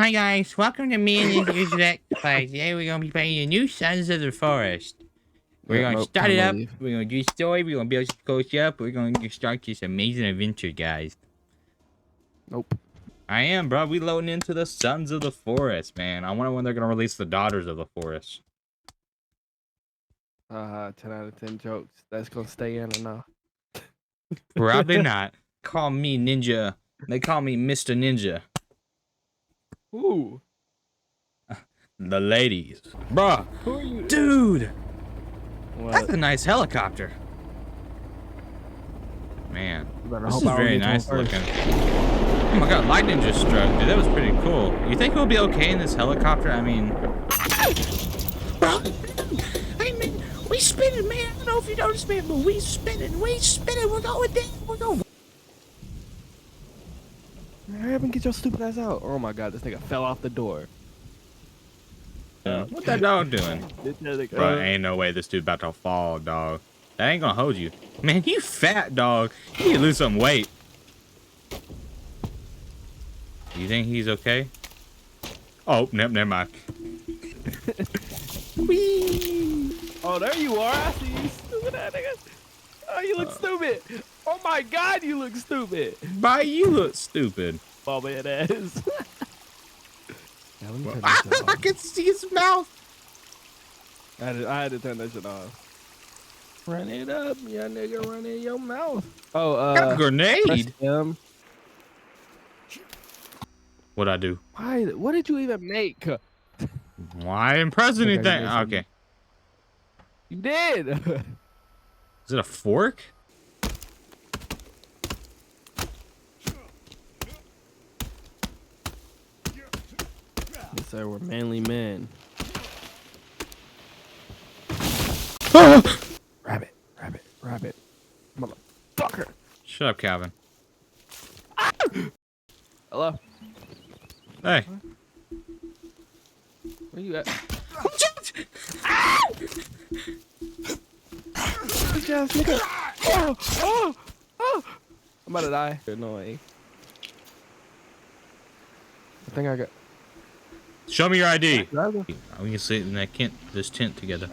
Hi guys, welcome to me and Ninja's Deck Play. Today we're gonna be playing the new Sons of the Forest. We're gonna start it up. We're gonna do story. We're gonna build some cool stuff. We're gonna start this amazing adventure, guys. Nope. I am, bro. We loading into the Sons of the Forest, man. I wonder when they're gonna release the Daughters of the Forest. 10 out of 10 jokes. That's gonna stay in or no? Probably not. Call me Ninja. They call me Mr. Ninja. Ooh. The ladies. Bruh. Who are you? Dude. What? That's a nice helicopter. Man. This is I very nice looking. Oh my god, lightning just struck. Dude, that was pretty cool. You think we'll be okay in this helicopter? I mean... Bro, I mean, we spinning, man. I don't know if you noticed, man, but we spinning. We're going down. We're going... Hurry up and get your stupid ass out. Oh my god, this nigga fell off the door. What that dog doing? Bro, ain't no way this dude about to fall, dog. That ain't gonna hold you. Man, you fat, dog. You need to lose some weight. You think he's okay? Oh, never mind. Whee! Oh, there you are. I see you, stupid ass nigga. Oh, you look stupid. Oh my god, you look stupid. Bye, you look stupid. Bald head ass. I can see his mouth. I had to turn that shit off. Run it up, ya nigga. Run in your mouth. Oh, got a grenade. What'd I do? Why? What did you even make? Why didn't press anything? Okay. You did. Is it a fork? Yes, sir. We're manly men. Rabbit. Motherfucker. Shut up, Calvin. Hello? Hey. Where you at? Oh! I'm about to die. No way. I think I got... Show me your ID. We can sit in that this tent together.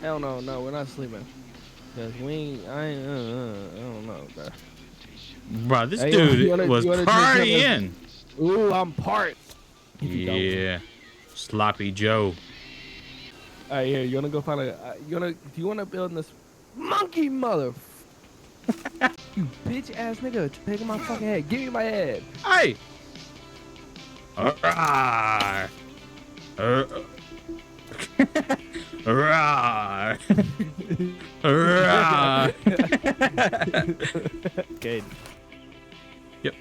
Hell no, we're not sleeping. Cause I don't know, bro. Bro, this dude was partying. Ooh, I'm part. Yeah, Sloppy Joe. Alright, here, you wanna go find a? Do you wanna build this monkey mother? You bitch ass nigga, taking my fucking head. Give me my head. Hey. Alright. Okay. Yep.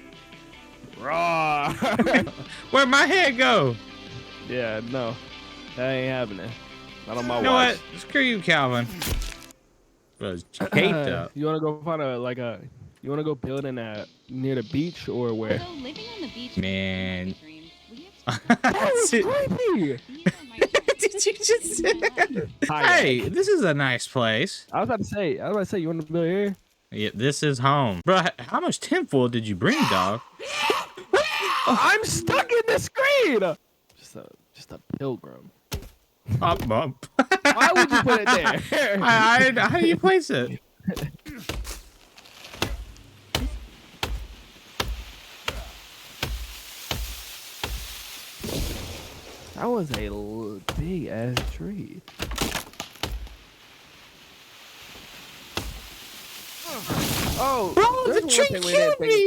Raw. Where'd my head go? Yeah, no. That ain't happening. Not on my watch. You know what? Screw you, Calvin. Bro, caped up. You wanna go find you wanna go build in near the beach or where? So living on the beach, man. That was creepy. Did you just say? Hey, this is a nice place. I was about to say, you want to build here? Yeah, this is home. Bro, how much tinfoil did you bring, dog? I'm stuck in the screen. Just a pilgrim. Up. Why would you put it there? How do you place it? That was a big ass tree. Oh, bro, the tree killed me.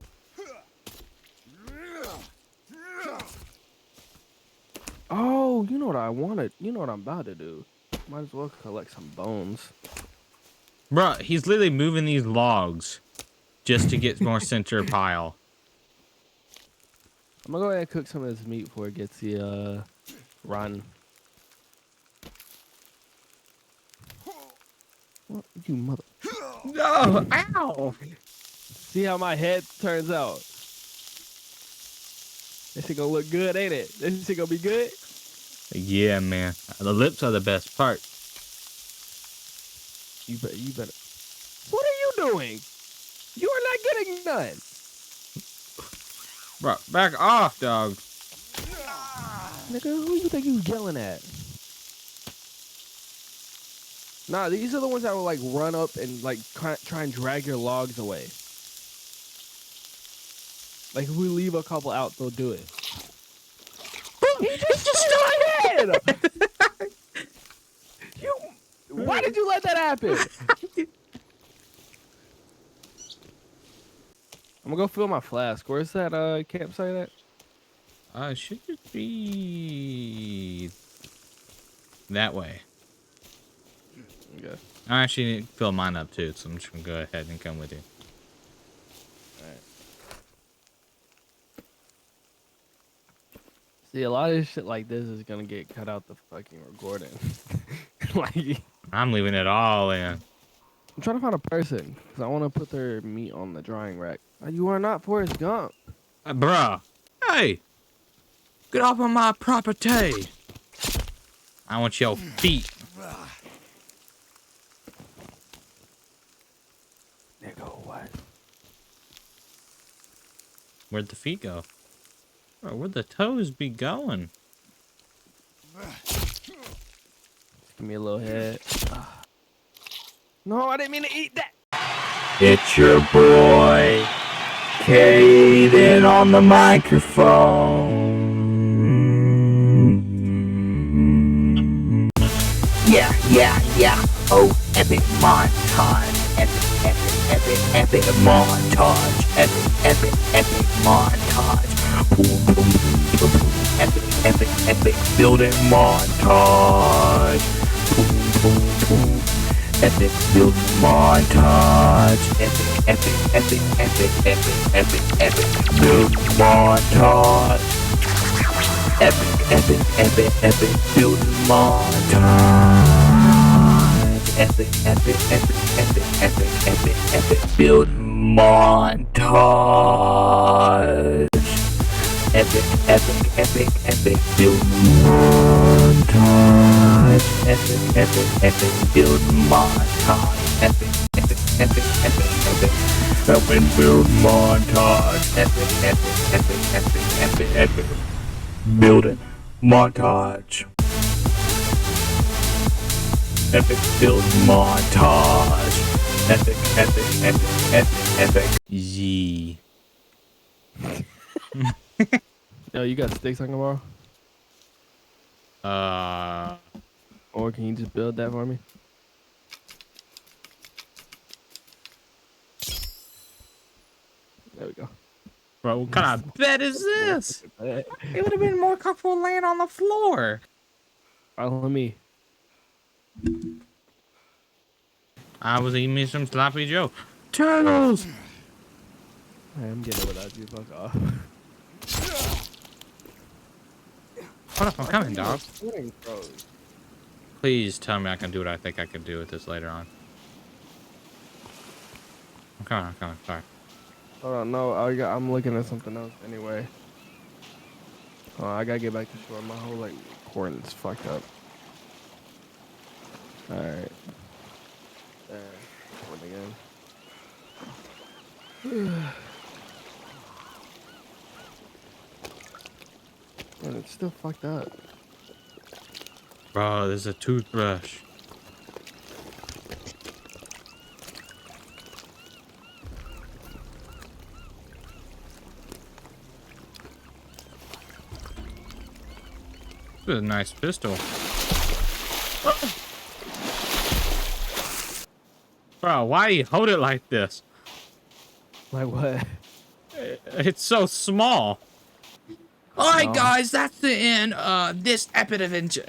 Oh, you know what I wanted? You know what I'm about to do? Might as well collect some bones. Bro, he's literally moving these logs just to get more center pile. I'm gonna go ahead and cook some of this meat before it gets the rotten. What, you mother? No! Ow! See how my head turns out. This shit gonna look good, ain't it? This shit gonna be good? Yeah, man. The lips are the best part. You better. What are you doing? You are not getting none. Bro, back off, dog. nigga. Who you think you yelling at? Nah, these are the ones that will like run up and like try and drag your logs away. Like if we leave a couple out, they'll do it. He just started! Why did you let that happen? I'm gonna go fill my flask. Where's that campsite at? Should be that way. Okay. I actually need to fill mine up too, so I'm just gonna go ahead and come with you. Alright. See, a lot of shit like this is gonna get cut out the fucking recording. Like, I'm leaving it all in. I'm trying to find a person because I want to put their meat on the drying rack. You are not Forrest Gump. Bruh. Hey! Get off of my property! I want your feet. Nigga, what? Where'd the feet go? Bro, where'd the toes be going? Just give me a little head. No, I didn't mean to eat that. It's your boy, Caden on the microphone. Yeah. Oh, epic montage. Epic montage. Epic montage. Boom, boom, boom, boom. Epic building montage. Boom, boom, boom. Epic building montage. Epic building montage. Epic building montage. Epic building montage. Epic building montage. Epic building montage. Epic build montage. Epic building montage. Epic build montage. Epic. Z. Yo, you got sticks I can borrow? Or can you just build that for me? There we go. Bro, what kind of bed is this? It would have been more comfortable laying on the floor. Follow me. I was eating me some sloppy Joe. Turtles! I'm getting it without you. Fuck off. Hold up, I'm coming, dog. Please tell me I can do what I think I can do with this later on. I'm coming, sorry. Hold on, no, I'm looking at something else anyway. Oh, I gotta get back to shore. My whole like coordinates fucked up. Alright. There. One again. Man, it's still fucked up. Bro, there's a toothbrush. This is a nice pistol. Bro, why do you hold it like this? Like what? It's so small. Alright, guys, that's the end of this epic adventure.